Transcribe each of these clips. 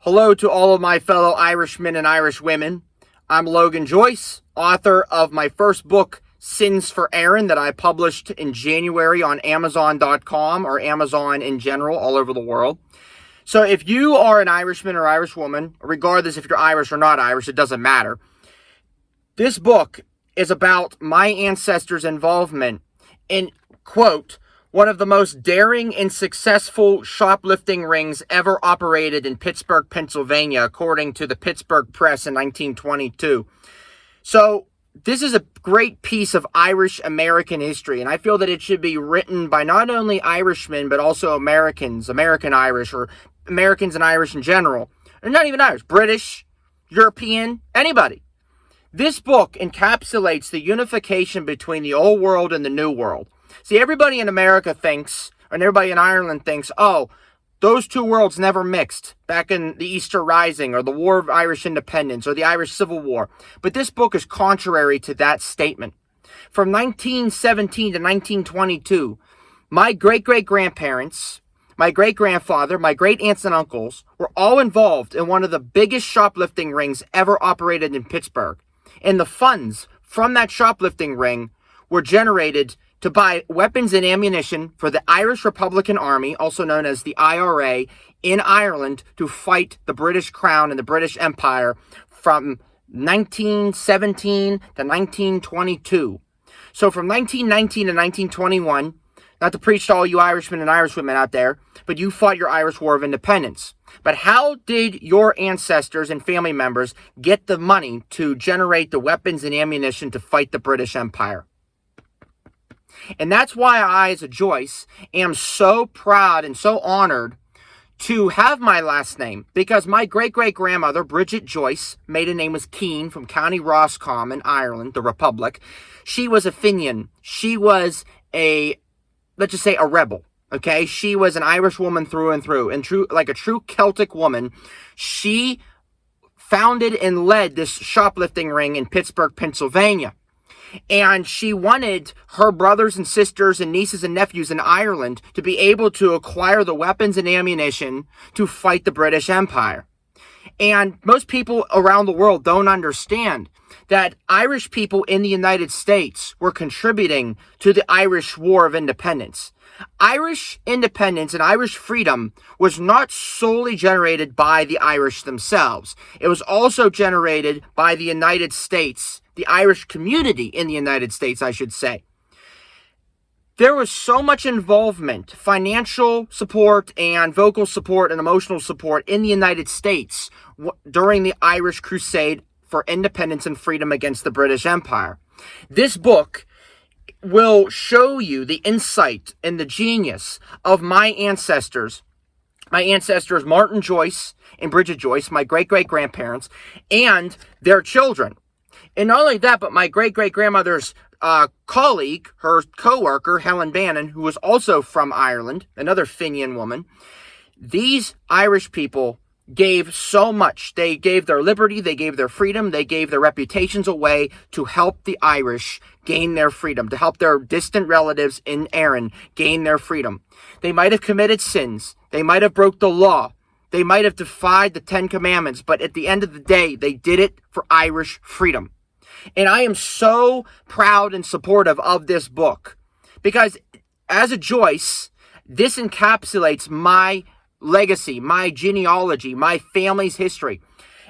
Hello to all of my fellow Irishmen and Irish women. I'm Logan Joyce, author of my first book, For Erin, that I published in January on Amazon.com or Amazon in general all over the world. So if you are an Irishman or Irish woman, regardless if you're Irish or not Irish, it doesn't matter. This book is about my ancestors' involvement in, quote, one of the most daring and successful shoplifting rings ever operated in Pittsburgh, Pennsylvania, according to the Pittsburgh Press in 1922. So this is a great piece of Irish American history, and I feel that it should be written by not only Irishmen, but also Americans, American Irish, or Americans and Irish in general. Or not even Irish, British, European, anybody. This book encapsulates the unification between the old world and the new world. See, everybody in America thinks, and everybody in Ireland thinks, oh, those two worlds never mixed back in the Easter Rising or the War of Irish Independence or the Irish Civil War. But this book is contrary to that statement. From 1917 to 1922, my great-great-grandparents, my great-grandfather, my great-aunts and uncles were all involved in one of the biggest shoplifting rings ever operated in Pittsburgh. And the funds from that shoplifting ring were generated to buy weapons and ammunition for the Irish Republican Army, also known as the IRA, in Ireland to fight the British Crown and the British Empire from 1917 to 1922. So from 1919 to 1921, not to preach to all you Irishmen and Irish women out there, but you fought your Irish War of Independence. But how did your ancestors and family members get the money to generate the weapons and ammunition to fight the British Empire? And that's why I, as a Joyce, am so proud and so honored to have my last name. Because my great-great-grandmother, Bridget Joyce, maiden name was Keane from County Roscommon, Ireland, the Republic. She was a Fenian. She was let's just say a rebel. Okay? She was an Irish woman through and through. And like a true Celtic woman, she founded and led this shoplifting ring in Pittsburgh, Pennsylvania. And she wanted her brothers and sisters and nieces and nephews in Ireland to be able to acquire the weapons and ammunition to fight the British Empire. And most people around the world don't understand that Irish people in the United States were contributing to the Irish War of Independence. Irish independence and Irish freedom was not solely generated by the Irish themselves. It was also generated by the United States, the Irish community in the United States, I should say. There was so much involvement, financial support and vocal support and emotional support in the United States during the Irish Crusade for independence and freedom against the British Empire. This book will show you the insight and the genius of my ancestors. My ancestors, Martin Joyce and Bridget Joyce, my great-great-grandparents, and their children. And not only that, but my great-great-grandmother's colleague, her co-worker, Helen Bannon, who was also from Ireland, another Fenian woman. These Irish people gave so much. They gave their liberty, they gave their freedom, they gave their reputations away to help the Irish gain their freedom, to help their distant relatives in Erin gain their freedom. They might have committed sins. They might have broke the law. They might have defied the Ten Commandments, but at the end of the day, they did it for Irish freedom. And I am so proud and supportive of this book because as a Joyce, this encapsulates my legacy, my genealogy, my family's history.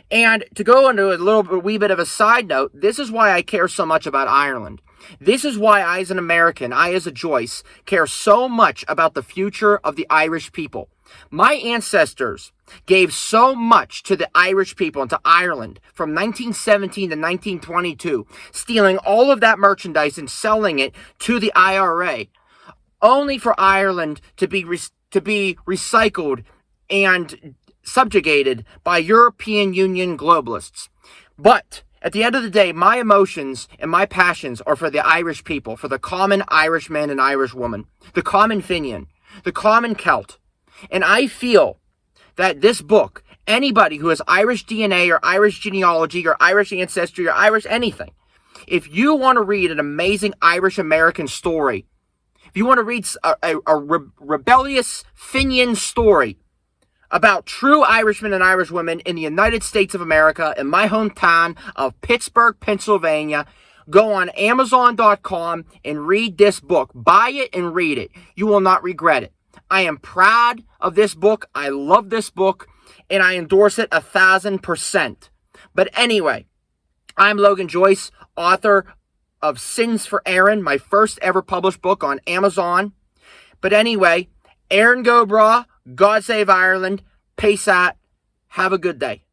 And to go into a wee bit of a side note, this is why I care so much about Ireland. This is why I, as an American, I, as a Joyce, care so much about the future of the Irish people. My ancestors gave so much to the Irish people and to Ireland from 1917 to 1922, stealing all of that merchandise and selling it to the IRA, only for Ireland to be recycled and subjugated by European Union globalists. But at the end of the day, my emotions and my passions are for the Irish people, for the common Irishman and Irish woman, the common Fenian, the common Celt. And I feel that this book, anybody who has Irish DNA or Irish genealogy or Irish ancestry or Irish anything, if you want to read an amazing Irish American story, if you want to read a rebellious Fenian story about true Irishmen and Irish women in the United States of America in my hometown of Pittsburgh, Pennsylvania. Go on Amazon.com and read this book. Buy it and read it. You will not regret it. I am proud of this book. I love this book, and I endorse it 1,000%. But anyway, I'm Logan Joyce, author of For Erin, my first ever published book on Amazon. But anyway, Erin go bragh, God save Ireland, peace out, have a good day.